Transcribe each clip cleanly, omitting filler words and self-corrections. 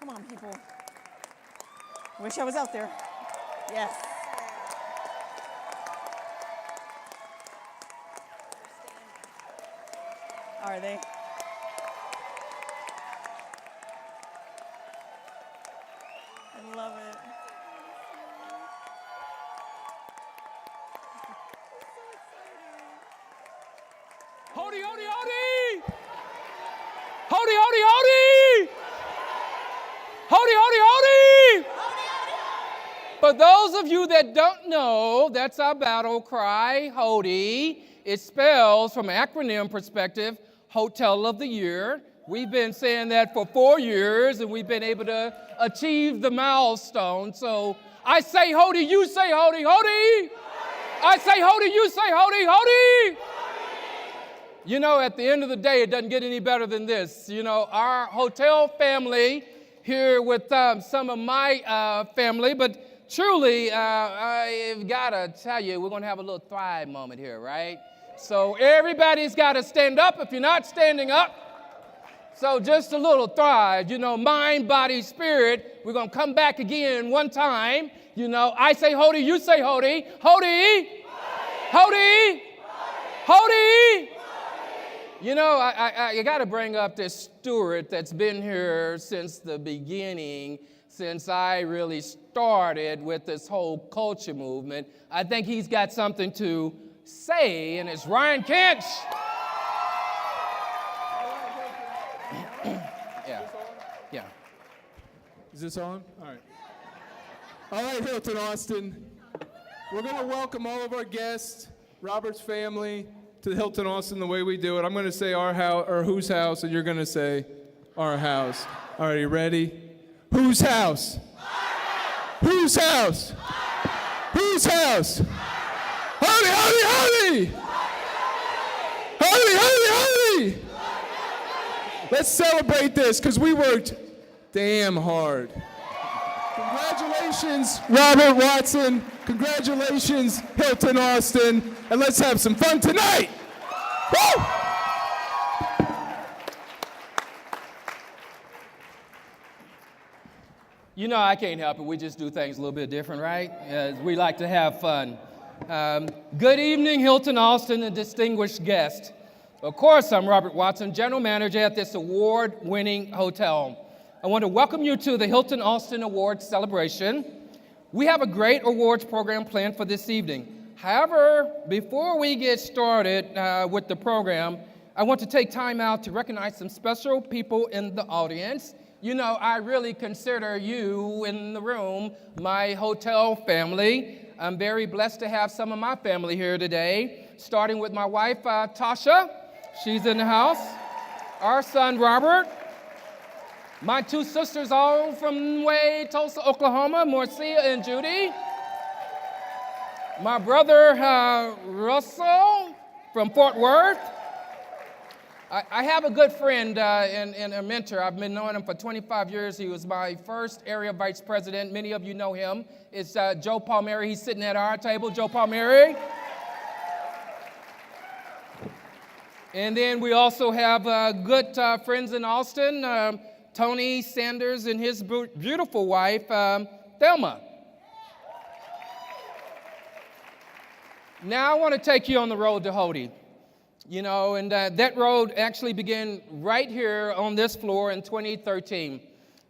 Come on, people. Wish I was out there. Yes. Are they? I love it. Hody, hody, hody! Hody, hody, hody! Hody, hody, hody! For those of you that don't know, that's our battle cry, Hody. It spells, from an acronym perspective, Hotel of the Year. We've been saying that for 4 years, and we've been able to achieve the milestone. So I say Hody, you say Hody, Hody! I say Hody, you say Hody, Hody! You know, at the end of the day, it doesn't get any better than this. You know, our hotel family here with some of my family, but truly, I've got to tell you, we're going to have a little thrive moment here, right? So everybody's got to stand up if you're not standing up. So just a little thrive, you know, mind, body, spirit. We're going to come back again one time. You know, I say Hody, you say Hody. Hody! Hody! Hody! You know, I got to bring up this steward that's been here since the beginning, since I really started with this whole culture movement. I think he's got something to say, and it's Ryan Kinch. Yeah. Is this on? All right. All right, Hilton Austin. We're going to welcome all of our guests, Robert's family, to the Hilton Austin the way we do it. I'm going to say our house, or whose house, and you're going to say our house. All right, you ready? Whose house? Whose house? Whose house? Hody, hody, hody! Hody, hody, hody! Let's celebrate this, because we worked damn hard. Congratulations, Robert Watson. Congratulations, Hilton Austin. And let's have some fun tonight. Woo! You know, I can't help it. We just do things a little bit different, right? We like to have fun. Good evening, Hilton Austin and distinguished guests. Of course, I'm Robert Watson, general manager at this award-winning hotel. I want to welcome you to the Hilton Austin Awards celebration. We have a great awards program planned for this evening. However, before we get started with the program, I want to take time out to recognize some special people in the audience. You know, I really consider you in the room my hotel family. I'm very blessed to have some of my family here today, starting with my wife, Tasha. She's in the house. Our son, Robert. My two sisters, all from way Tulsa, Oklahoma, Marcia and Judy. My brother, Russell, from Fort Worth. I have a good friend and a mentor. I've been knowing him for 25 years. He was my first area vice president. Many of you know him. It's Joe Palmieri. He's sitting at our table. Joe Palmieri. And then we also have good friends in Austin, Tony Sanders and his beautiful wife, Thelma. Now I want to take you on the road to Hody. You know, and that road actually began right here on this floor in 2013.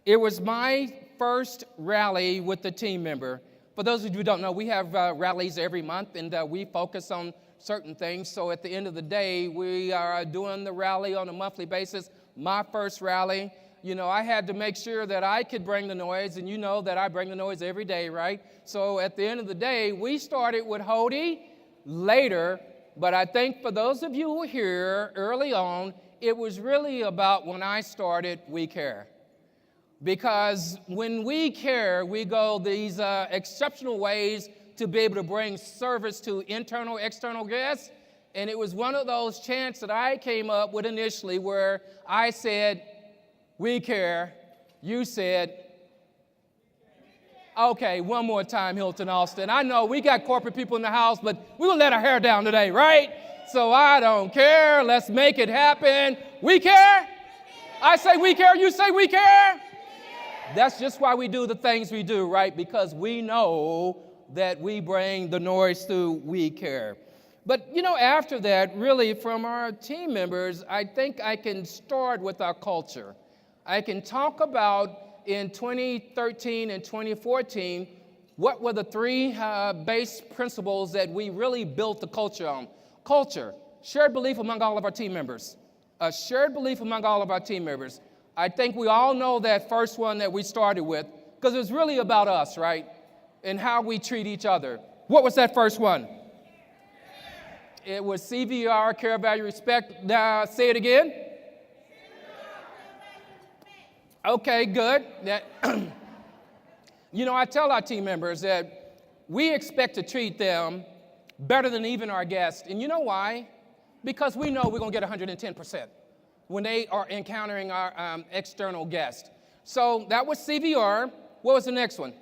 It was my first rally with the team member. For those of you who don't know, we have rallies every month, and we focus on certain things. So at the end of the day, we are doing the rally on a monthly basis. My first rally, you know, I had to make sure that I could bring the noise, and you know that I bring the noise every day, right? So at the end of the day, we started with Hody later. But I think for those of you who were here early on, it was really about when I started, we care. Because when we care, we go these exceptional ways to be able to bring service to internal, external guests. And it was one of those chants that I came up with initially where I said, we care. You said, okay, one more time, Hilton Austin. I know we got corporate people in the house, but we're going to let our hair down today, right? So I don't care. Let's make it happen. We care? I say we care. You say we care? That's just why we do the things we do, right? Because we know that we bring the noise through we care. But, after that, really from our team members, I think I can start with our culture. I can talk about in 2013 and 2014, what were the three base principles that we really built the culture on? Culture, shared belief among all of our team members. A shared belief among all of our team members. I think we all know that first one that we started with, because it was really about us, right? And how we treat each other. What was that first one? It was CVR, care, value, respect. Say it again. Okay, good. I tell our team members that we expect to treat them better than even our guests. And you know why? Because we know we're going to get 110% when they are encountering our external guests. So that was CVR. What was the next one?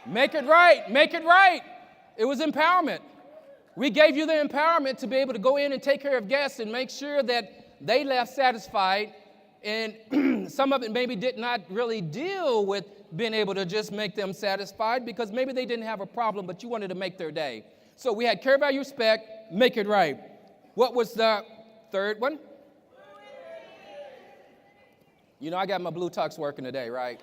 Make it right. Make it right. It was empowerment. We gave you the empowerment to be able to go in and take care of guests and make sure that they left satisfied. And some of it maybe did not really deal with being able to just make them satisfied because maybe they didn't have a problem, but you wanted to make their day. So we had care, value, respect, make it right. What was the third one? I got my blue tux working today, right?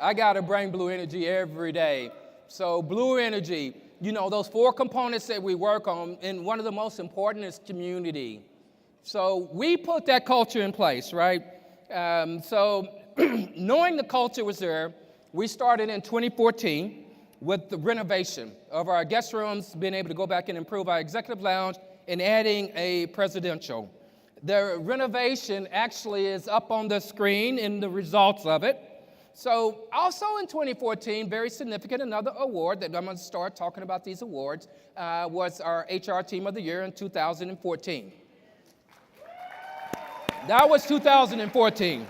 I got to bring blue energy every day. So blue energy, those four components that we work on, and one of the most important is community. So we put that culture in place, right? So knowing the culture was there, we started in 2014 with the renovation of our guest rooms, being able to go back and improve our executive lounge, and adding a presidential. The renovation actually is up on the screen in the results of it. So also in 2014, very significant, another award that I'm going to start talking about these awards was our HR Team of the Year in 2014. That was 2014.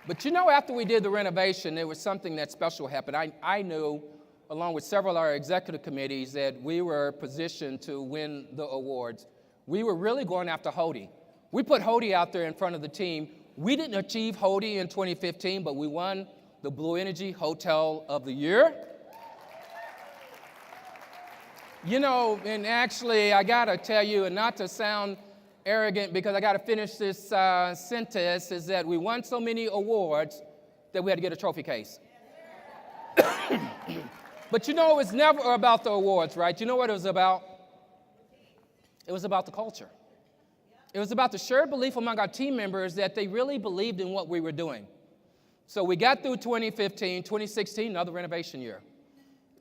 But after we did the renovation, there was something that special happened. I knew, along with several of our executive committees, that we were positioned to win the awards. We were really going after HODI. We put HODI out there in front of the team. We didn't achieve HODI in 2015, but we won the Blue Energy Hotel of the Year. And actually, I got to tell you, and not to sound arrogant because I got to finish this sentence, is that we won so many awards that we had to get a trophy case. But it was never about the awards, right? You know what it was about? It was about the culture. It was about the shared belief among our team members that they really believed in what we were doing. So we got through 2015, 2016, another renovation year.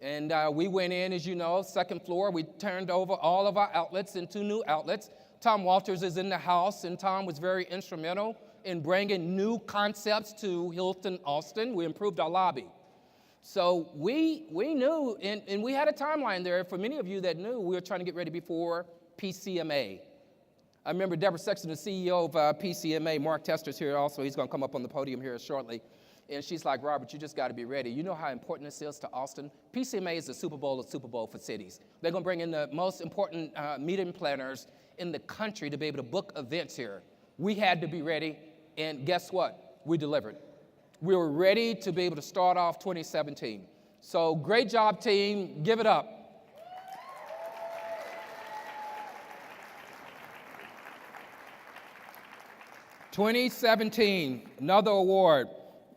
And we went in, as you know, second floor. We turned over all of our outlets into new outlets. Tom Walters is in the house, and Tom was very instrumental in bringing new concepts to Hilton Austin. We improved our lobby. So we knew, and we had a timeline there. For many of you that knew, we were trying to get ready before PCMA. I remember Deborah Sexton, the CEO of PCMA. Mark Tester's here also. He's going to come up on the podium here shortly. And she's like, Robert, you just got to be ready. You know how important this is to Austin? PCMA is the Super Bowl for cities. They're going to bring in the most important meeting planners in the country to be able to book events here. We had to be ready, and guess what? We delivered. We were ready to be able to start off 2017. So great job, team. Give it up. (2017), another award.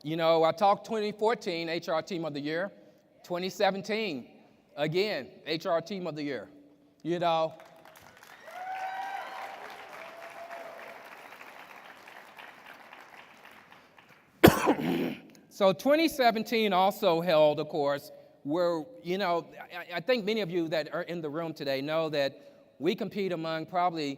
I talked 2014, HR Team of the Year. 2017, again, HR Team of the Year. So 2017 also held, of course, where, I think many of you that are in the room today know that we compete among probably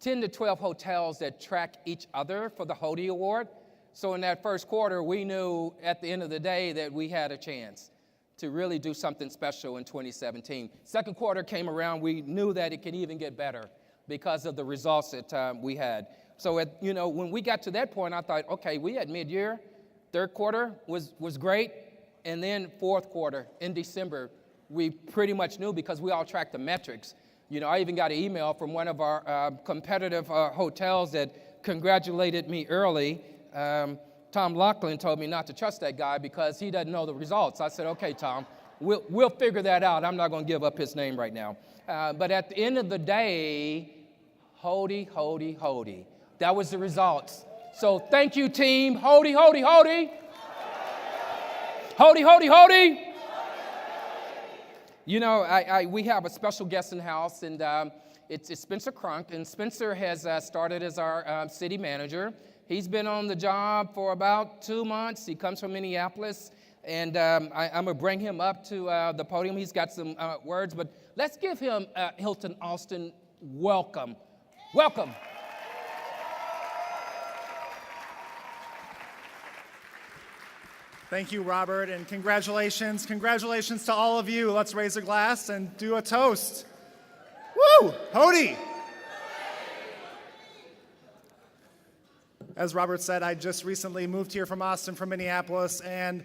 10 to 12 hotels that track each other for the HODI Award. So in that first quarter, we knew at the end of the day that we had a chance to really do something special in 2017. Second quarter came around, we knew that it could even get better because of the results that we had. So when we got to that point, I thought, okay, we had mid-year. Third quarter was great. And then fourth quarter in December, we pretty much knew because we all tracked the metrics. I even got an email from one of our competitive hotels that congratulated me early Tom Laughlin told me not to trust that guy because he doesn't know the results. I said, okay, Tom, we'll figure that out. I'm not going to give up his name right now. But at the end of the day, Hody, Hody, Hody. That was the results. So thank you, team. Hody, Hody, Hody. Hody, Hody, Hody. You know, we have a special guest in the house, and it's Spencer Crunk. And Spencer has started as our city manager. He's been on the job for about 2 months. He comes from Minneapolis, and I'm going to bring him up to the podium. He's got some words, but let's give him Hilton Austin welcome. Welcome. Thank you, Robert, and congratulations. Congratulations to all of you. Let's raise a glass and do a toast. Woo! Hody! As Robert said, I just recently moved here from Austin, from Minneapolis, and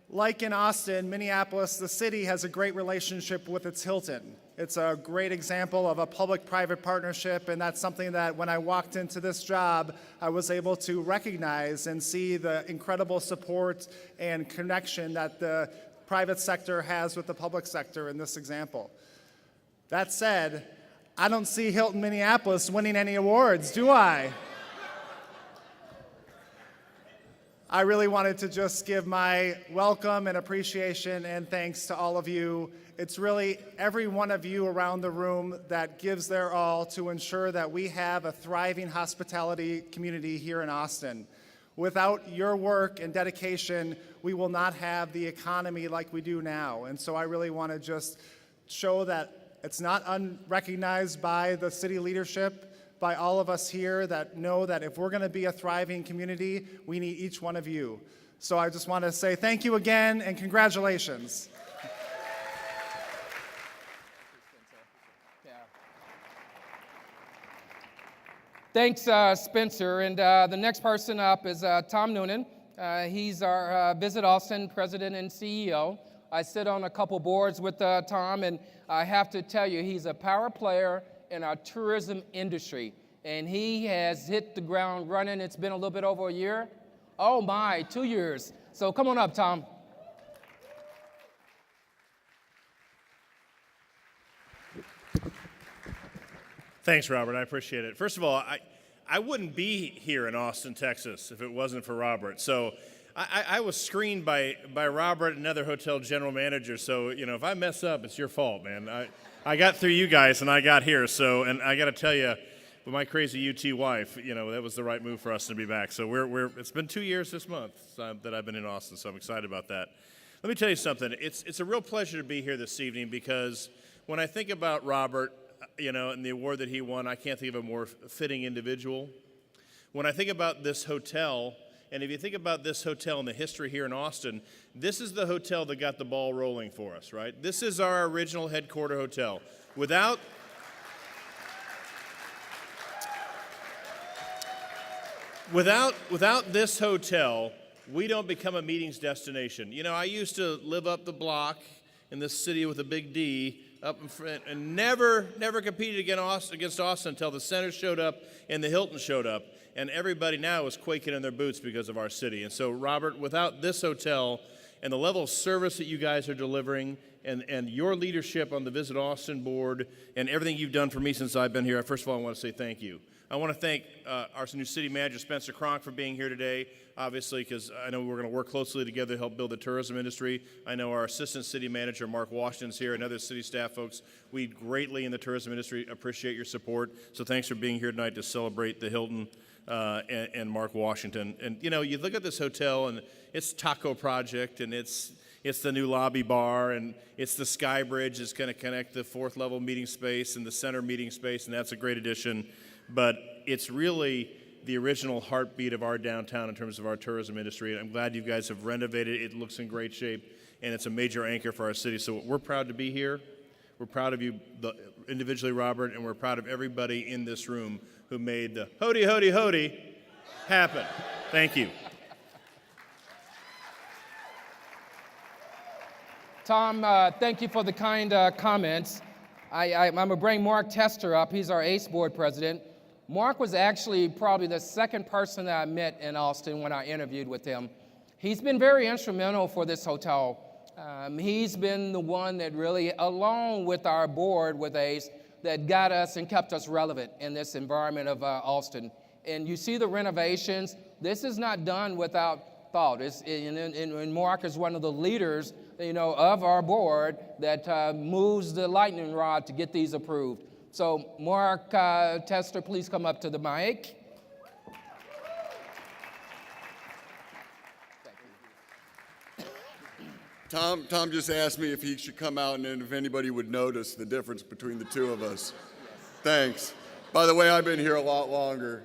like in Austin, Minneapolis, the city has a great relationship with its Hilton. It's a great example of a public-private partnership, and that's something that when I walked into this job, I was able to recognize and see the incredible support and connection that the private sector has with the public sector in this example. That said, I don't see Hilton Minneapolis winning any awards, do I? I really wanted to just give my welcome and appreciation and thanks to all of you. It's really every one of you around the room that gives their all to ensure that we have a thriving hospitality community here in Austin. Without your work and dedication, we will not have the economy like we do now. And so I really want to just show that it's not unrecognized by the city leadership, by all of us here that know that if we're going to be a thriving community, we need each one of you. So I just want to say thank you again and congratulations. Thanks, Spencer. And the next person up is Tom Noonan. He's our Visit Austin president and CEO. I sit on a couple boards with Tom, and I have to tell you, he's a power player in our tourism industry, and he has hit the ground running. It's been a little bit over a year. Oh my, 2 years. So come on up, Tom. Thanks, Robert. I appreciate it. First of all, I wouldn't be here in Austin, Texas, if it wasn't for Robert. So I was screened by Robert and another hotel general manager. So, you know, if I mess up, it's your fault, man. I got through you guys and I got here. So, and I got to tell you, with my crazy UT wife, you know, that was the right move for us to be back. So it's been 2 years this month that I've been in Austin. So I'm excited about that. Let me tell you something. It's a real pleasure to be here this evening because when I think about Robert, you know, and the award that he won, I can't think of a more fitting individual. When I think about this hotel, and if you think about this hotel and the history here in Austin, this is the hotel that got the ball rolling for us, right? This is our original headquarter hotel. Without this hotel, we don't become a meetings destination. You know, I used to live up the block in this city with a big D, up in front, and never competed against Austin until the Center showed up and the Hilton showed up. And everybody now is quaking in their boots because of our city. And so, Robert, without this hotel and the level of service that you guys are delivering and your leadership on the Visit Austin board and everything you've done for me since I've been here, first of all, I want to say thank you. I want to thank our new city manager, Spencer Crunk, for being here today, obviously, because I know we're going to work closely together to help build the tourism industry. I know our assistant city manager, Mark Washington's here, and other city staff folks. We greatly in the tourism industry appreciate your support. So thanks for being here tonight to celebrate the Hilton and Mark Washington. And, you know, you look at this hotel, and it's Taco Project, and it's the new lobby bar, and it's the Sky Bridge that's going to connect the fourth level meeting space and the center meeting space, and that's a great addition. But it's really the original heartbeat of our downtown in terms of our tourism industry. And I'm glad you guys have renovated it. It looks in great shape, and it's a major anchor for our city. So we're proud to be here. We're proud of you individually, Robert, and we're proud of everybody in this room who made the Hody, Hody, Hody happen. Thank you. Tom, thank you for the kind comments. I'm going to bring Mark Tester up. He's our ACE board president. Mark was actually probably the second person that I met in Austin when I interviewed with him. He's been very instrumental for this hotel. He's been the one that really, along with our board with ACE, that got us and kept us relevant in this environment of Austin. And you see the renovations. This is not done without thought. And Mark is one of the leaders, of our board that moves the lightning rod to get these approved. So Mark Tester, please come up to the mic. Tom just asked me if he should come out and if anybody would notice the difference between the two of us. Thanks. By the way, I've been here a lot longer.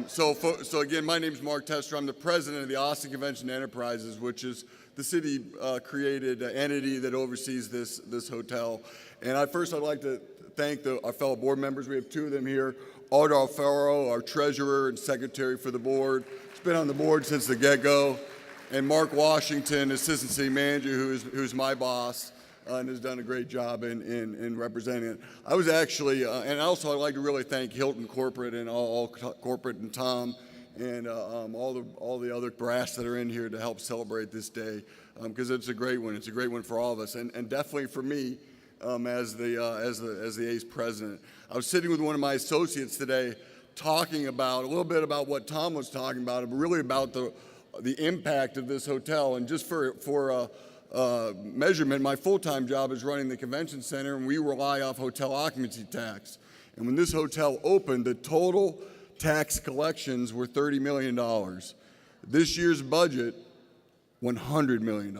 So again, my name's Mark Tester. I'm the president of the Austin Convention Enterprises, which is the city created entity that oversees this hotel. And I'd like to thank our fellow board members. We have two of them here. Art Alfaro, our treasurer and secretary for the board. He's been on the board since the get-go. And Mark Washington, assistant city manager, who's my boss and has done a great job in representing it. I was actually, and also I'd like to really thank Hilton Corporate and all Corporate and Tom and all the other brass that are in here to help celebrate this day, because it's a great one. It's a great one for all of us, and definitely for me as the ACE president. I was sitting with one of my associates today, talking about a little bit about what Tom was talking about, but really about the impact of this hotel. And just for measurement, my full-time job is running the convention center, and we rely off hotel occupancy tax. And when this hotel opened, the total tax collections were $30 million. This year's budget, $100 million.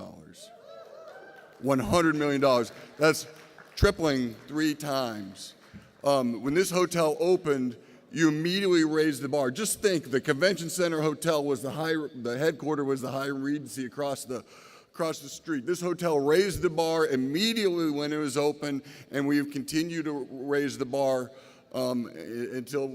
$100 million. That's tripling 3 times. When this hotel opened, you immediately raised the bar. Just think, the convention center hotel was the headquarters was the Hyatt Regency across the street. This hotel raised the bar immediately when it was open, and we've continued to raise the bar until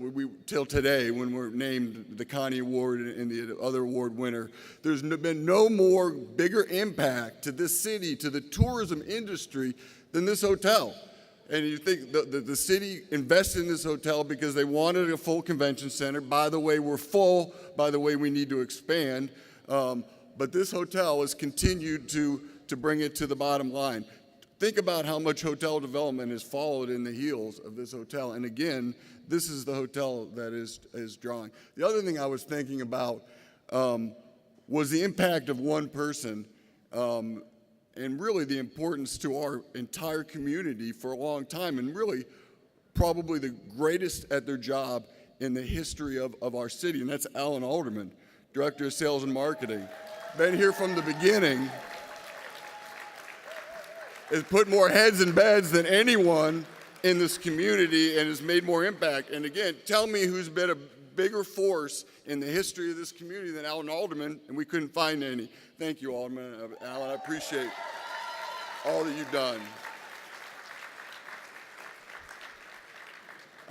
today, when we're named the Connie Award and the other award winner. There's been no more bigger impact to this city, to the tourism industry, than this hotel. And you think the city invested in this hotel because they wanted a full convention center. By the way, we're full. By the way, we need to expand. But this hotel has continued to bring it to the bottom line. Think about how much hotel development has followed in the heels of this hotel. And again, this is the hotel that is drawing. The other thing I was thinking about was the impact of one person. And really the importance to our entire community for a long time, and really probably the greatest at their job in the history of our city, and that's Alan Alderman, Director of Sales and Marketing. Been here from the beginning, has put more heads in beds than anyone in this community and has made more impact. And again, tell me who's been a bigger force in the history of this community than Alan Alderman, and we couldn't find any. Thank you, Alderman. Alan, I appreciate all that you've done.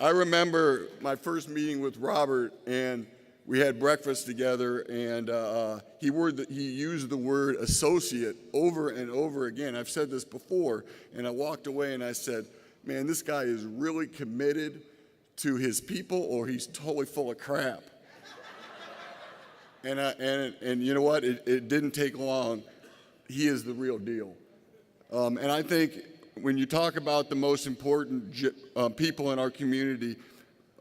I remember my first meeting with Robert, and we had breakfast together, and he used the word associate over and over again. I've said this before, and I walked away and I said, man, this guy is really committed to his people, or he's totally full of crap. And you know what? It didn't take long. He is the real deal. And I think when you talk about the most important people in our community,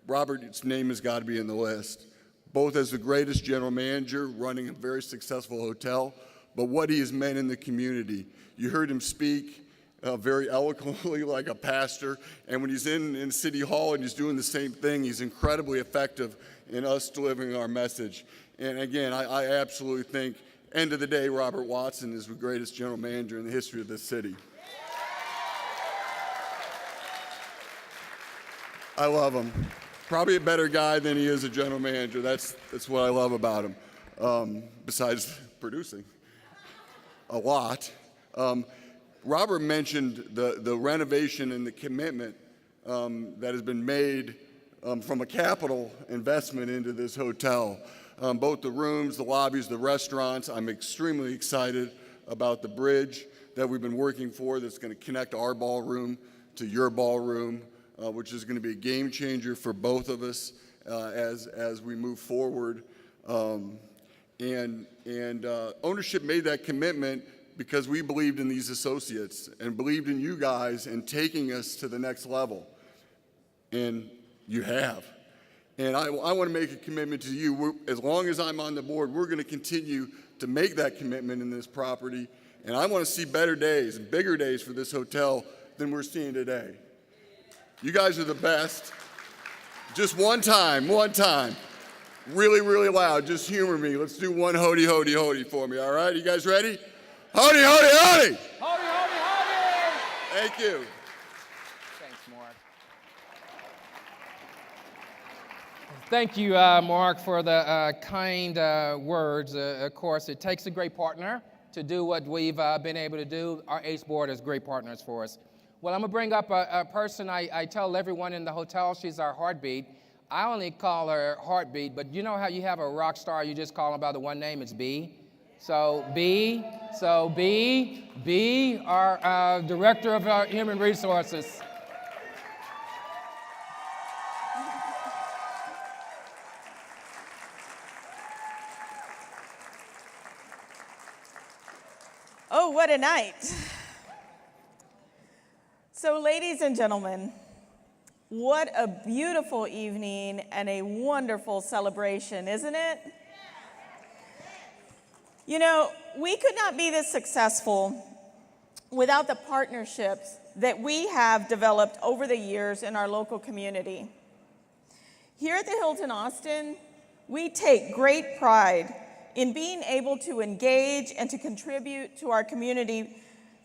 Robert's name has got to be in the list, both as the greatest general manager running a very successful hotel, but what he has meant in the community. You heard him speak very eloquently like a pastor, and when he's in City Hall and he's doing the same thing, he's incredibly effective in us delivering our message. And again, I absolutely think, end of the day, Robert Watson is the greatest general manager in the history of this city. I love him. Probably a better guy than he is a general manager. That's what I love about him, besides producing a lot. Robert mentioned the renovation and the commitment that has been made from a capital investment into this hotel. Both the rooms, the lobbies, the restaurants. I'm extremely excited about the bridge that we've been working for that's going to connect our ballroom to your ballroom, which is going to be a game changer for both of us. as we move forward. Ownership made that commitment because we believed in these associates and believed in you guys and taking us to the next level. And you have. And I want to make a commitment to you. As long as I'm on the board, we're going to continue to make that commitment in this property. And I want to see better days and bigger days for this hotel than we're seeing today. You guys are the best. Just one time. Really, really loud. Just humor me. Let's do one hody, hody, hody for me, all right? You guys ready? Hody, hody, hody! Howdy, howdy, howdy! Thank you. Thanks, Mark. Thank you, Mark, for the kind words. Of course, it takes a great partner to do what we've been able to do. Our ACE board is great partners for us. Well, I'm going to bring up a person I tell everyone in the hotel she's our heartbeat. I only call her Heartbeat, but you know how you have a rock star, you just call them by the one name, it's B? So B, our Director of Human Resources. Oh, what a night. So, ladies and gentlemen, what a beautiful evening and a wonderful celebration, isn't it? You know, we could not be this successful without the partnerships that we have developed over the years in our local community. Here at the Hilton Austin, we take great pride in being able to engage and to contribute to our community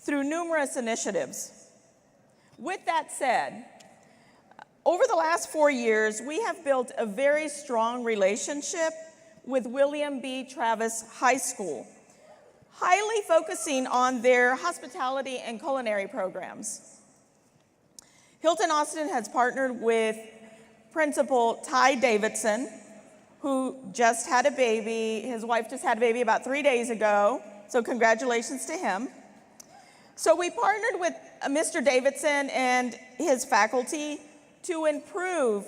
through numerous initiatives. With that said, over the last 4 years, we have built a very strong relationship with William B. Travis High School, highly focusing on their hospitality and culinary programs. Hilton Austin has partnered with Principal Ty Davidson, who just had a baby. His wife just had a baby about 3 days ago, so congratulations to him. So we partnered with Mr. Davidson and his faculty to improve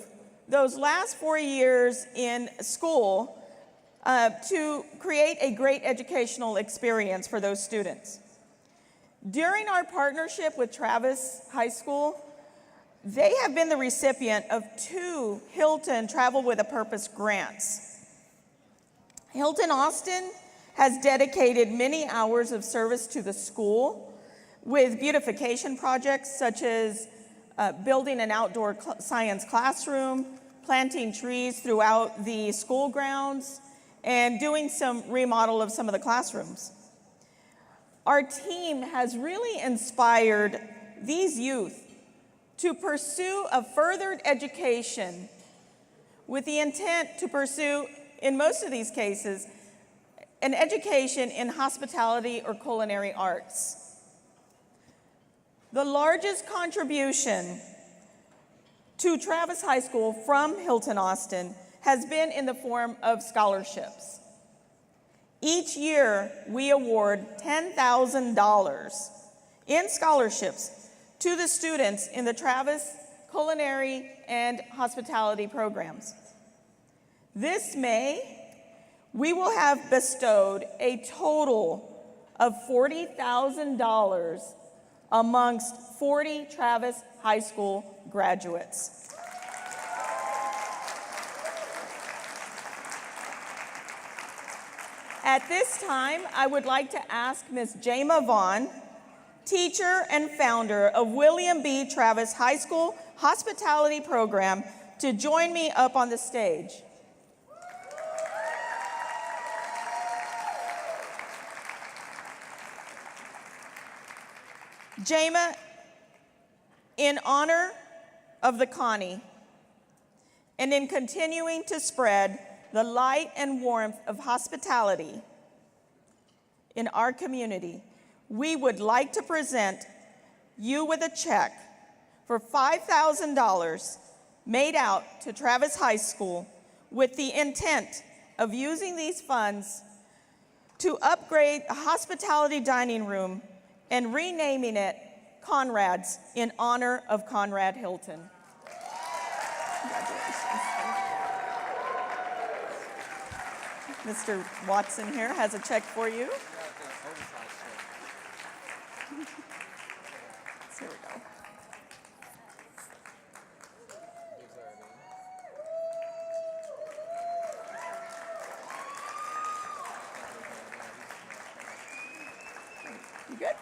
those last 4 years in school to create a great educational experience for those students. During our partnership with Travis High School, they have been the recipient of 2 Hilton Travel with a Purpose grants. Hilton Austin has dedicated many hours of service to the school with beautification projects such as building an outdoor science classroom, planting trees throughout the school grounds, and doing some remodel of some of the classrooms. Our team has really inspired these youth to pursue a furthered education with the intent to pursue, in most of these cases, an education in hospitality or culinary arts. The largest contribution to Travis High School from Hilton Austin has been in the form of scholarships. Each year, we award $10,000 in scholarships to the students in the Travis culinary and hospitality programs. This May, we will have bestowed a total of $40,000 amongst 40 Travis High School graduates. At this time, I would like to ask Ms. Jama Vaughn, teacher and founder of William B. Travis High School Hospitality Program, to join me up on the stage. Jama, in honor of the Connie, and in continuing to spread the light and warmth of hospitality in our community, we would like to present you with a check for $5,000 made out to Travis High School with the intent of using these funds to upgrade a hospitality dining room and renaming it Conrad's in honor of Conrad Hilton. Congratulations. Mr. Watson here has a check for you. Here we go. You good?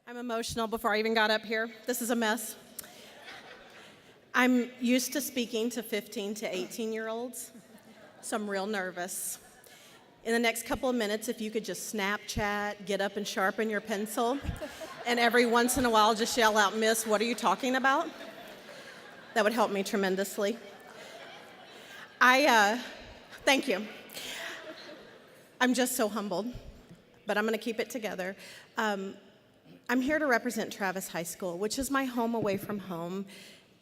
I'm emotional before I even got up here. This is a mess. I'm used to speaking to 15 to 18-year-olds, so I'm real nervous. In the next couple of minutes, if you could just Snapchat, get up and sharpen your pencil, and every once in a while just yell out, "Miss, what are you talking about?" That would help me tremendously. Thank you. I'm just so humbled, but I'm going to keep it together. I'm here to represent Travis High School, which is my home away from home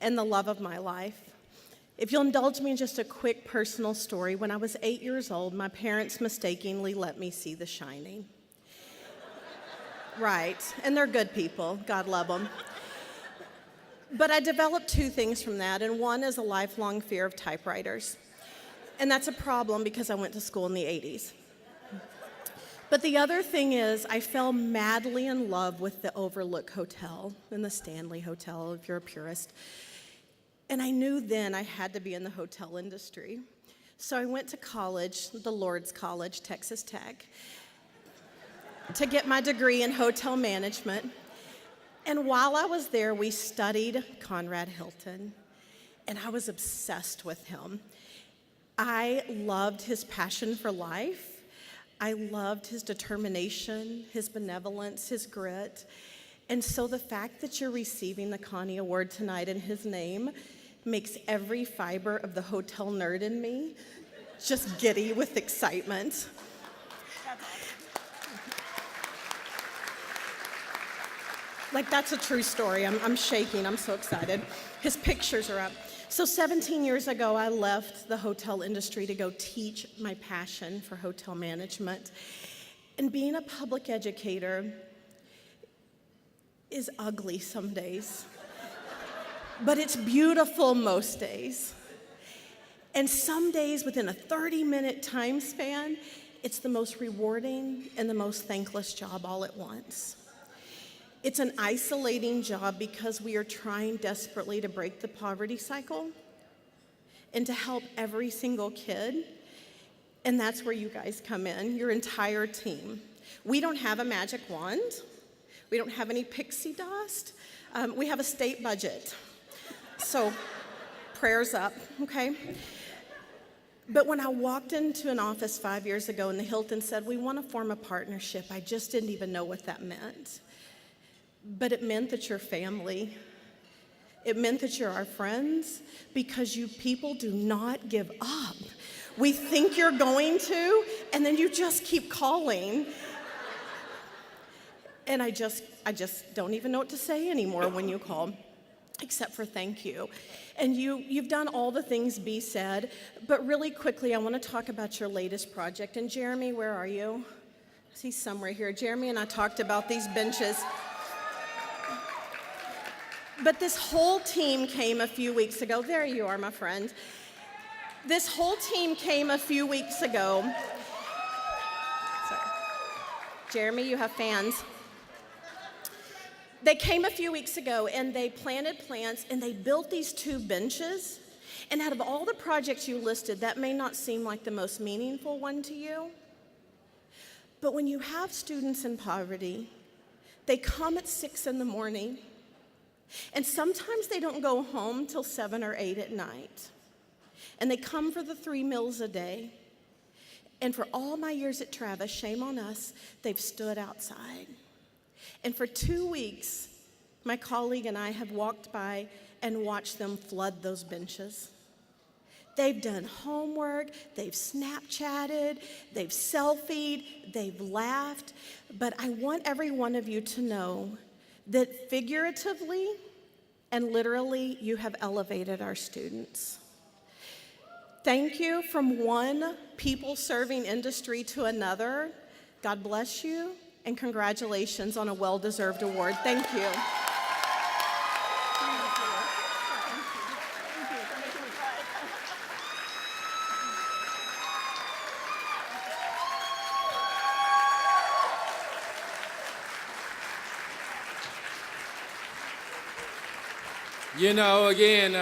and the love of my life. If you'll indulge me in just a quick personal story, when I was 8 years old, my parents mistakenly let me see The Shining. Right, and they're good people, God love them. But I developed two things from that, and one is a lifelong fear of typewriters. And that's a problem because I went to school in the 80s. But the other thing is I fell madly in love with the Overlook Hotel and the Stanley Hotel, if you're a purist. And I knew then I had to be in the hotel industry. So I went to college, the Lord's College, Texas Tech, to get my degree in hotel management. And while I was there, we studied Conrad Hilton, and I was obsessed with him. I loved his passion for life. I loved his determination, his benevolence, his grit. And so the fact that you're receiving the Connie Award tonight in his name makes every fiber of the hotel nerd in me just giddy with excitement. Like, that's a true story. I'm shaking. I'm so excited. His pictures are up. So 17 years ago, I left the hotel industry to go teach my passion for hotel management. And being a public educator is ugly some days, but it's beautiful most days. And some days, within a 30-minute time span, it's the most rewarding and the most thankless job all at once. It's an isolating job because we are trying desperately to break the poverty cycle and to help every single kid. And that's where you guys come in, your entire team. We don't have a magic wand. We don't have any pixie dust. We have a state budget. So prayers up, okay? But when I walked into an office 5 years ago and the Hilton said, "We want to form a partnership," I just didn't even know what that meant. But it meant that you're family. It meant that you're our friends, because you people do not give up. We think you're going to, and then you just keep calling. And I just don't even know what to say anymore when you call, except for thank you. And you've done all the things B said, but really quickly, I want to talk about your latest project. And Jeremy, where are you? He's somewhere here. Jeremy and I talked about these benches. But this whole team came a few weeks ago. There you are, my friend. This whole team came a few weeks ago. Sorry. Jeremy, you have fans. They came a few weeks ago, and they planted plants, and they built these 2 benches. And out of all the projects you listed, that may not seem like the most meaningful one to you. But when you have students in poverty, they come at 6 in the morning. And sometimes they don't go home till 7 or 8 at night. And they come for the 3 meals a day. And for all my years at Travis, shame on us, they've stood outside. And for 2 weeks, my colleague and I have walked by and watched them flood those benches. They've done homework, they've Snapchatted, they've selfied, they've laughed. But I want every one of you to know that figuratively and literally, you have elevated our students. Thank you from one people-serving industry to another. God bless you, and congratulations on a well-deserved award. Thank you. You know, again,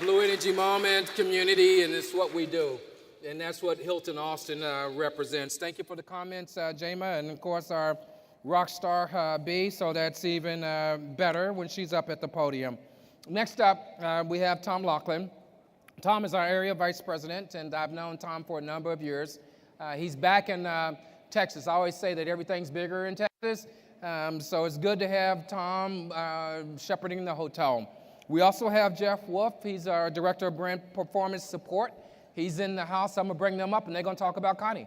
Blue Energy Moment, community, and it's what we do. And that's what Hilton Austin represents. Thank you for the comments, Jama, and of course our rock star B, so that's even better when she's up at the podium. Next up, we have Tom Laughlin. Tom is our area vice president, and I've known Tom for a number of years. He's back in Texas. I always say that everything's bigger in Texas, so it's good to have Tom shepherding the hotel. We also have Jeff Wolf. He's our director of brand performance support. He's in the house. I'm going to bring them up, and they're going to talk about Connie.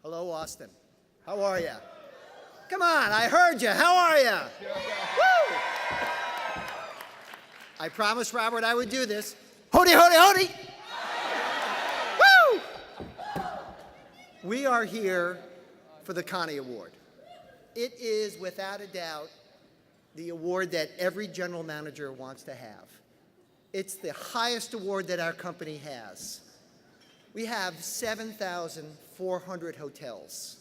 Hello, Austin. How are you? Come on, I heard you. How are you? Woo! I promised Robert I would do this. Hody, hody, hody! Woo! We are here for the Connie Award. It is, without a doubt, the award that every general manager wants to have. It's the highest award that our company has. We have 7,400 hotels.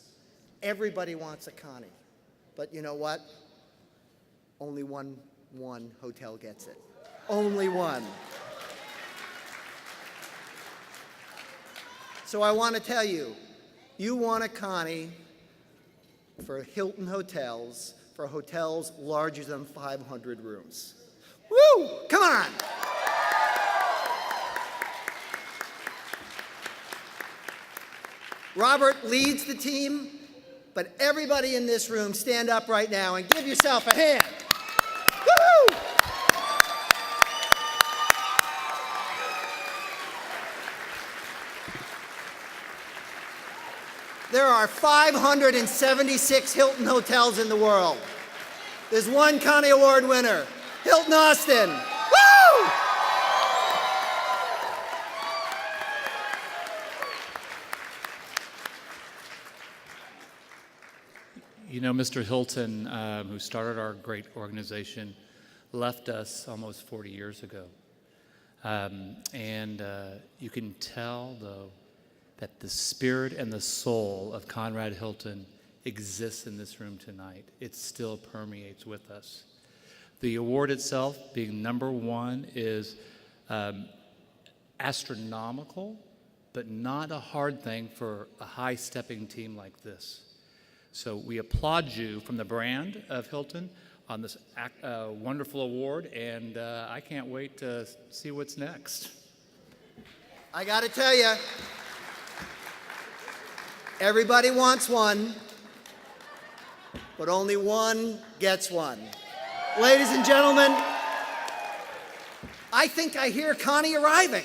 Everybody wants a Connie. But you know what? Only one hotel gets it. Only one. So I want to tell you, you want a Connie for Hilton Hotels, for hotels larger than 500 rooms. Woo! Come on! Robert leads the team, but everybody in this room stand up right now and give yourself a hand. Woo-hoo! There are 576 Hilton hotels in the world. There's one Connie Award winner, Hilton Austin. Woo! You know, Mr. Hilton, who started our great organization, left us almost 40 years ago. You can tell, though, that the spirit and the soul of Conrad Hilton exists in this room tonight. It still permeates with us. The award itself, being number one, is astronomical, but not a hard thing for a high-stepping team like this. So we applaud you from the brand of Hilton on this wonderful award, and I can't wait to see what's next. I got to tell you, everybody wants one, but only one gets one. Ladies and gentlemen, I think I hear Connie arriving.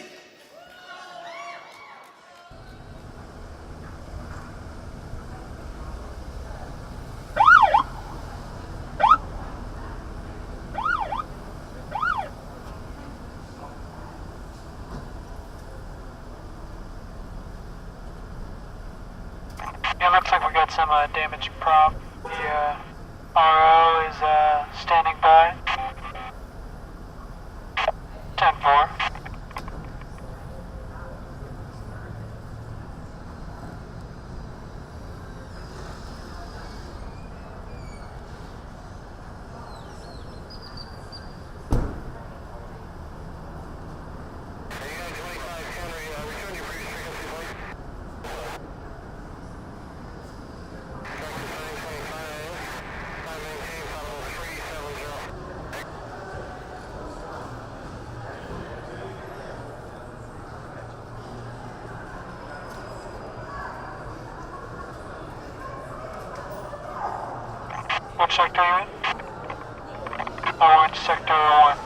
It looks like we got some damaged prop. The RO is standing by. 10-4. What sector are you in? Orange sector 1.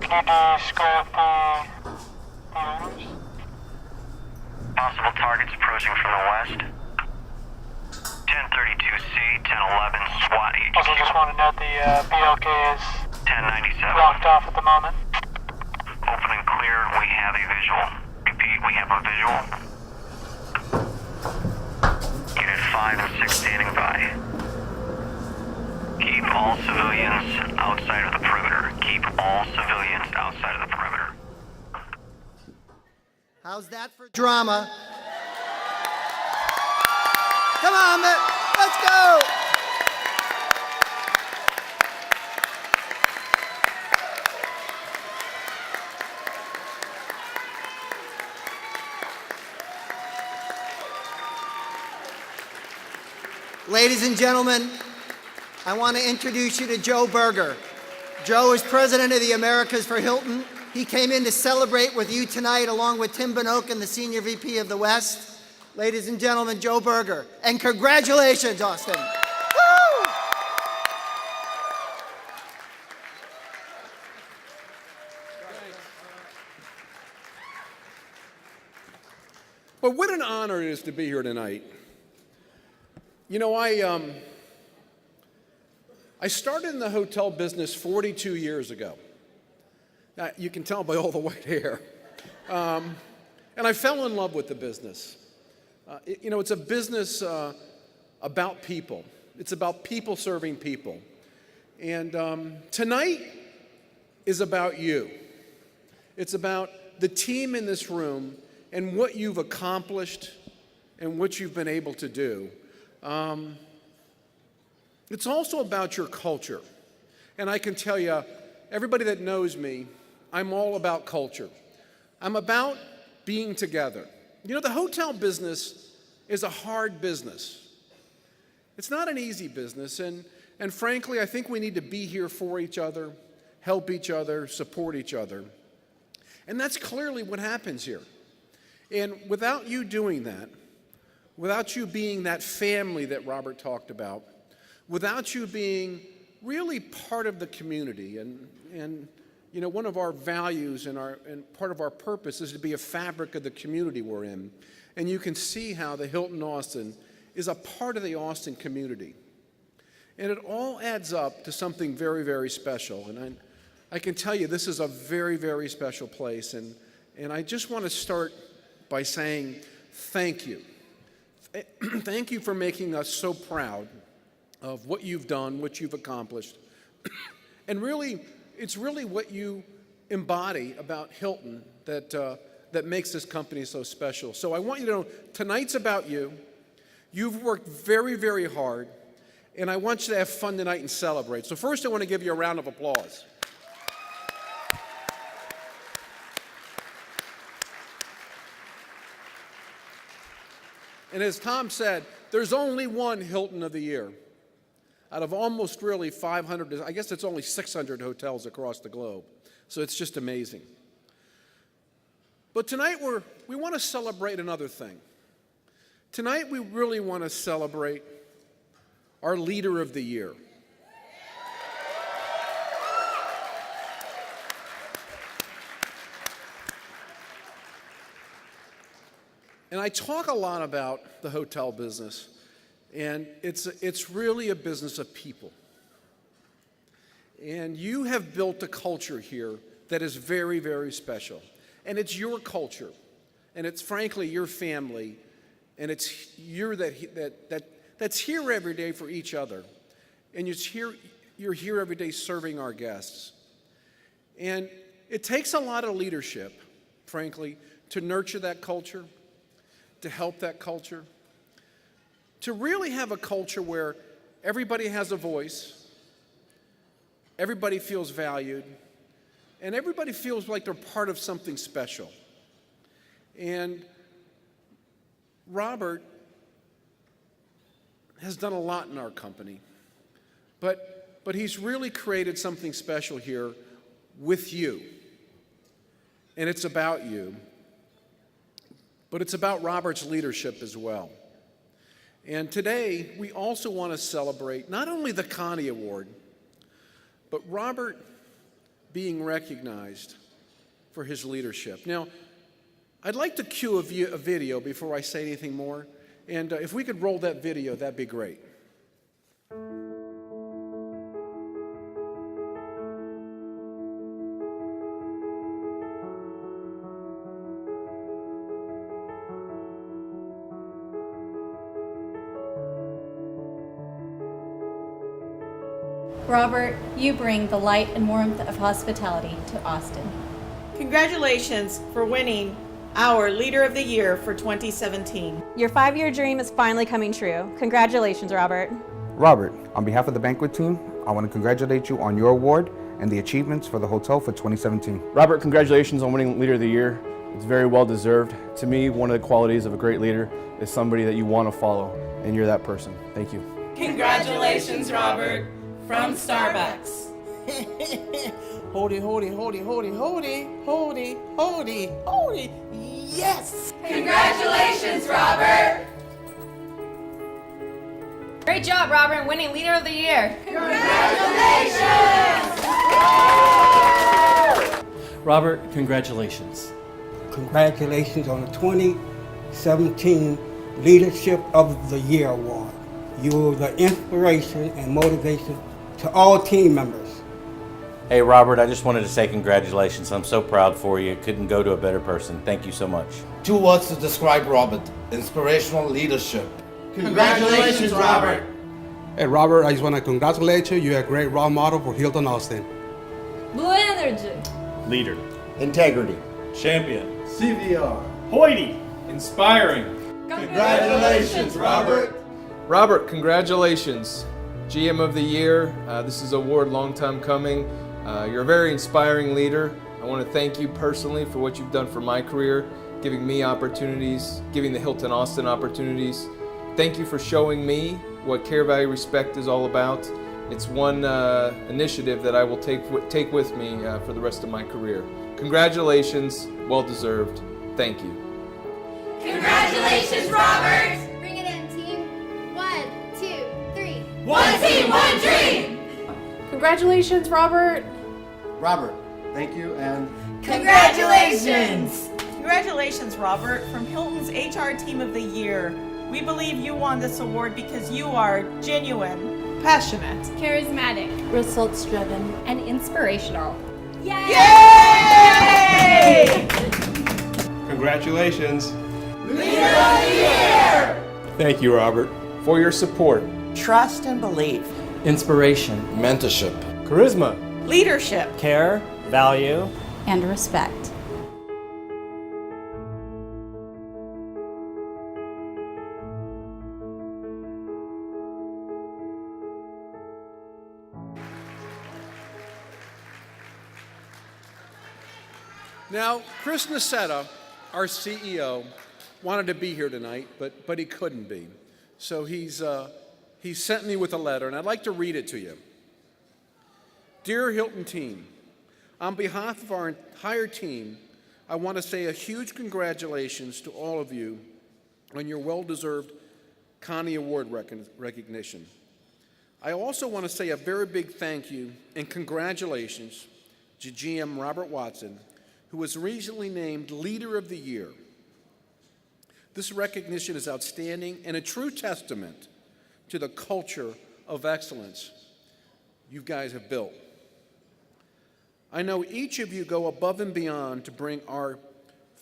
Can you describe the owners? Possible targets approaching from the west. 1032C, 1011 SWAT HQ. Also just want to note the BLK is 1097. locked off at the moment. Open and clear, we have a visual. Repeat, we have a visual. 5 and 6 standing by. Keep all civilians outside of the perimeter. Keep all civilians outside of the perimeter. How's that for drama? Come on, let's go! Ladies and gentlemen, I want to introduce you to Joe Berger. Joe is president of the Americas for Hilton. He came in to celebrate with you tonight along with Tim Benoken, the senior VP of the West. Ladies and gentlemen, Joe Berger. And congratulations, Austin. Woo! Well, what an honor it is to be here tonight. You know, I started in the hotel business 42 years ago. Now, you can tell by all the white hair. And I fell in love with the business. You know, it's a business about people. It's about people serving people. And tonight is about you. It's about the team in this room and what you've accomplished and what you've been able to do. It's also about your culture. And I can tell you, everybody that knows me, I'm all about culture. I'm about being together. You know, the hotel business is a hard business. It's not an easy business, and frankly, I think we need to be here for each other, help each other, support each other. And that's clearly what happens here. And without you doing that, without you being that family that Robert talked about, without you being really part of the community, and you know, one of our values and part of our purpose is to be a fabric of the community we're in. And you can see how the Hilton Austin is a part of the Austin community. And it all adds up to something very, very special. And I can tell you this is a very, very special place. And I just want to start by saying thank you. Thank you for making us so proud of what you've done, what you've accomplished. And really, it's really what you embody about Hilton that makes this company so special. So I want you to know, tonight's about you. You've worked very, very hard, and I want you to have fun tonight and celebrate. So first, I want to give you a round of applause. And as Tom said, there's only one Hilton of the Year. Out of almost really 500, I guess it's only 600 hotels across the globe. So it's just amazing. But tonight we want to celebrate another thing. Tonight we really want to celebrate our Leader of the Year. And I talk a lot about the hotel business, and it's really a business of people. And you have built a culture here that is very, very special. And it's your culture, and it's frankly your family, and it's that's here every day for each other. And you're here every day serving our guests. And it takes a lot of leadership, frankly, to nurture that culture, to help that culture, to really have a culture where everybody has a voice, everybody feels valued, and everybody feels like they're part of something special. And Robert has done a lot in our company, but he's really created something special here with you. And it's about you. But it's about Robert's leadership as well. And today, we also want to celebrate not only the Connie Award, but Robert being recognized for his leadership. Now, I'd like to cue a video before I say anything more. And if we could roll that video, that'd be great. Robert, you bring the light and warmth of hospitality to Austin. Congratulations for winning our Leader of the Year for 2017. Your 5-year dream is finally coming true. Congratulations, Robert. Robert, on behalf of the banquet team, I want to congratulate you on your award and the achievements for the hotel for 2017. Robert, congratulations on winning Leader of the Year. It's very well deserved. To me, one of the qualities of a great leader is somebody that you want to follow, and you're that person. Thank you. Congratulations, Robert, from Starbucks. Hoody, hoody, hoody, hoody, hoody, hoody, hoody, hoody, yes! Congratulations, Robert! Great job, Robert, winning Leader of the Year. Congratulations! Robert, congratulations. Congratulations on the 2017 Leadership of the Year Award. You are the inspiration and motivation to all team members. Hey Robert, I just wanted to say congratulations. I'm so proud for you. Couldn't go to a better person. Thank you so much. 2 words to describe Robert: inspirational leadership. Congratulations, Robert. Hey Robert, I just want to congratulate you. You're a great role model for Hilton Austin. Blue energy. Leader. Integrity. Champion. CVR. Hoity. Inspiring. Congratulations, Robert. Robert, congratulations. GM of the Year. This is an award long time coming. You're a very inspiring leader. I want to thank you personally for what you've done for my career, giving me opportunities, giving the Hilton Austin opportunities. Thank you for showing me what Care, Value, Respect is all about. It's one initiative that I will take with me for the rest of my career. Congratulations, well deserved. Thank you. Congratulations, Robert! Bring it in, team. 1, 2, 3. One team, one dream! Congratulations, Robert! Robert, thank you and Congratulations! Congratulations, Robert, from Hilton's HR Team of the Year. We believe you won this award because you are genuine, passionate, Charismatic, results-driven, and inspirational. Yay! Congratulations. Leader of the Year! Thank you, Robert, for your support. Trust and belief. Inspiration, mentorship. Charisma. Leadership. care, value, and respect. Now, Chris Nassetta, our CEO, wanted to be here tonight, but he couldn't be. So he sent me with a letter, and I'd like to read it to you. Dear Hilton team, on behalf of our entire team, I want to say a huge congratulations to all of you on your well-deserved Connie Award recognition. I also want to say a very big thank you and congratulations to GM Robert Watson, who was recently named Leader of the Year. This recognition is outstanding and a true testament to the culture of excellence you guys have built. I know each of you go above and beyond to bring our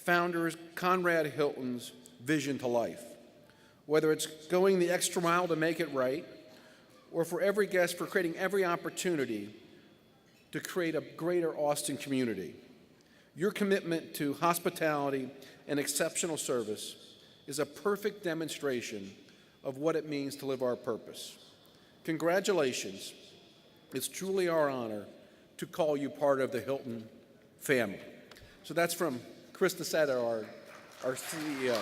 founders, Conrad Hilton's vision to life, whether it's going the extra mile to make it right, or for every guest for creating every opportunity to create a greater Austin community. Your commitment to hospitality and exceptional service is a perfect demonstration of what it means to live our purpose. Congratulations. It's truly our honor to call you part of the Hilton family. So that's from Chris Nassetta, our CEO.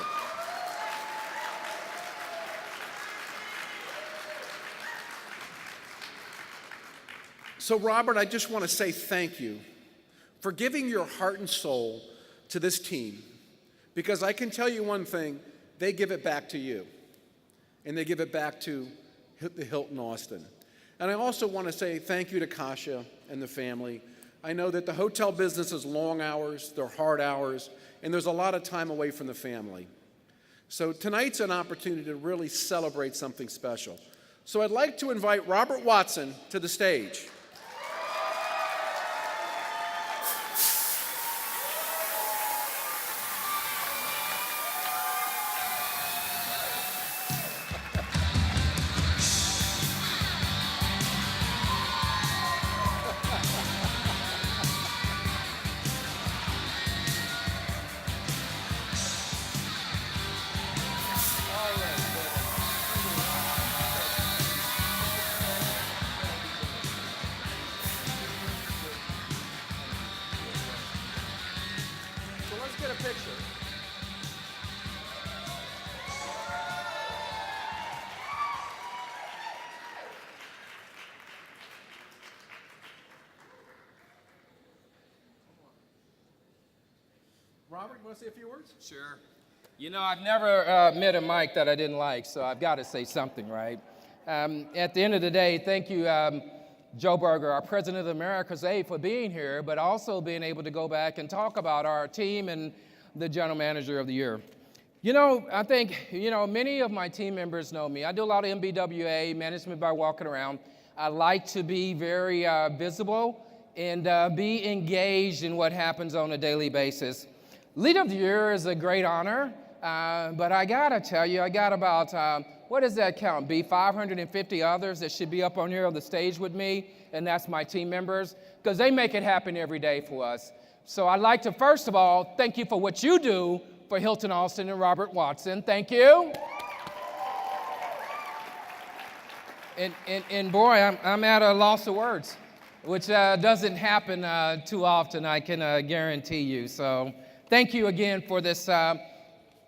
So Robert, I just want to say thank you for giving your heart and soul to this team, because I can tell you one thing, they give it back to you, and they give it back to the Hilton Austin. And I also want to say thank you to Kasia and the family. I know that the hotel business is long hours, they're hard hours, and there's a lot of time away from the family. So tonight's an opportunity to really celebrate something special. So I'd like to invite Robert Watson to the stage. Robert, you want to say a few words? Sure. You know, I've never met a mic that I didn't like, so I've got to say something, right? At the end of the day, thank you, Joe Berger, our president of the America's Aid, for being here, but also being able to go back and talk about our team and the general manager of the year. You know, I think, many of my team members know me. I do a lot of MBWA, management by walking around. I like to be very visible and be engaged in what happens on a daily basis. Leader of the Year is a great honor, but I gotta tell you, I got about, what does that count, be 550 others that should be up on here on the stage with me, and that's my team members, because they make it happen every day for us. So I'd like to, first of all, thank you for what you do for Hilton Austin and Robert Watson. Thank you. And boy, I'm at a loss of words, which doesn't happen too often, I can guarantee you. So thank you again for this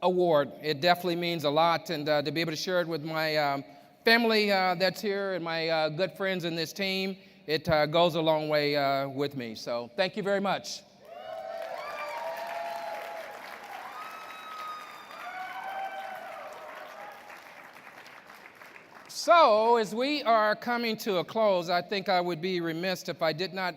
award. It definitely means a lot, and to be able to share it with my family that's here and my good friends in this team, it goes a long way with me. So thank you very much. So, as we are coming to a close, I think I would be remiss if I did not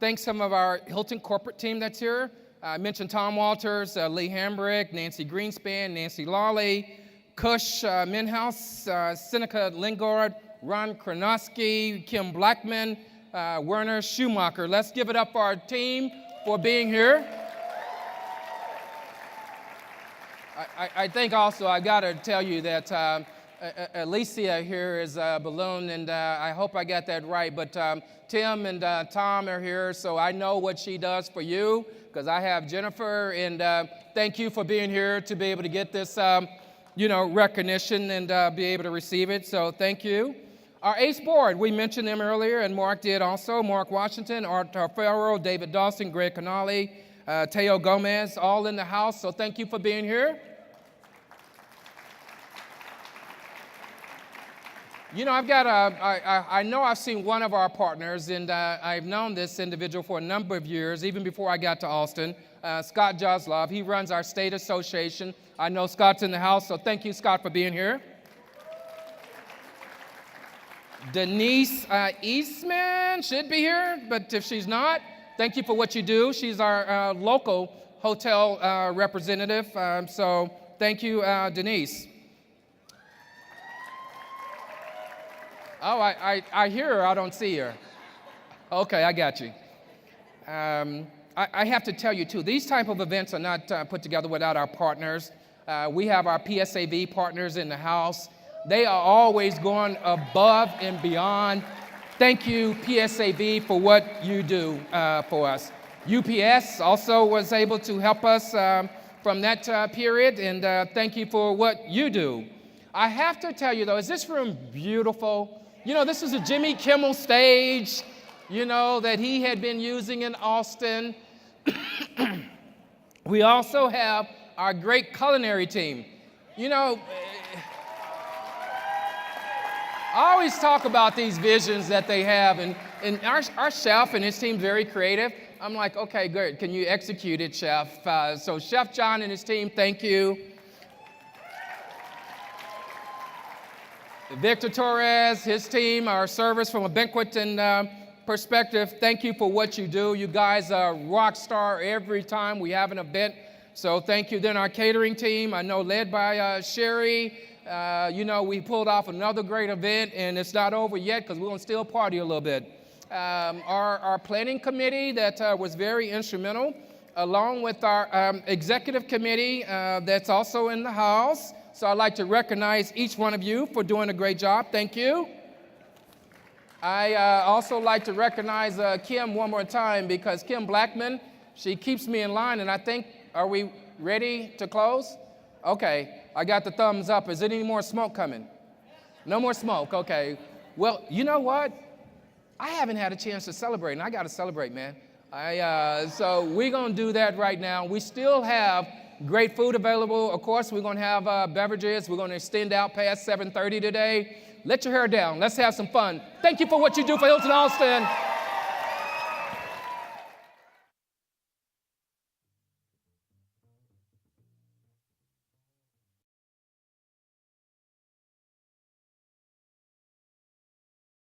thank some of our Hilton corporate team that's here. I mentioned Tom Walters, Lee Hambrick, Nancy Greenspan, Nancy Lawley, Kush Minhouse, Seneca Lingard, Ron Kronosky, Kim Blackman, Werner Schumacher. Let's give it up for our team for being here. I think also I got to tell you that Alicia here is a balloon, and I hope I got that right, but Tim and Tom are here, so I know what she does for you, because I have Jennifer, and thank you for being here to be able to get this, recognition and be able to receive it, so thank you. Our ACE board, we mentioned them earlier, and Mark did also. Mark Washington, Art Farrow, David Dawson, Greg Canali, Teo Gomez, all in the house, so thank you for being here. You know, I know I've seen one of our partners, and I've known this individual for a number of years, even before I got to Austin, Scott Joslov. He runs our state association. I know Scott's in the house, so thank you, Scott, for being here. Denise Eastman should be here, but if she's not, thank you for what you do. She's our local hotel representative, so thank you, Denise. Oh, I hear her, I don't see her. Okay, I got you. I have to tell you, too, these type of events are not put together without our partners. We have our PSAV partners in the house. They are always going above and beyond. Thank you, PSAV, for what you do for us. UPS also was able to help us from that period, and thank you for what you do. I have to tell you, though, is this room beautiful? You know, this is a Jimmy Kimmel stage, that he had been using in Austin. We also have our great culinary team. I always talk about these visions that they have, and our chef and his team very creative. I'm like, okay, good. Can you execute it, Chef? So Chef John and his team, thank you. Victor Torres, his team, our service from a banquet and perspective, thank you for what you do. You guys are rock star every time we have an event, so thank you. Then our catering team, I know led by Sherry, we pulled off another great event, and it's not over yet because we're going to still party a little bit. Our planning committee that was very instrumental, along with our executive committee that's also in the house. So I'd like to recognize each one of you for doing a great job. Thank you. I also like to recognize Kim one more time, because Kim Blackman, she keeps me in line, and I think, are we ready to close? Okay, I got the thumbs up. Is there any more smoke coming? No more smoke, okay. Well, you know what? I haven't had a chance to celebrate, and I got to celebrate, man. So we're going to do that right now. We still have great food available. Of course, we're going to have beverages. We're going to extend out past 7:30 today. Let your hair down. Let's have some fun. Thank you for what you do for Hilton Austin.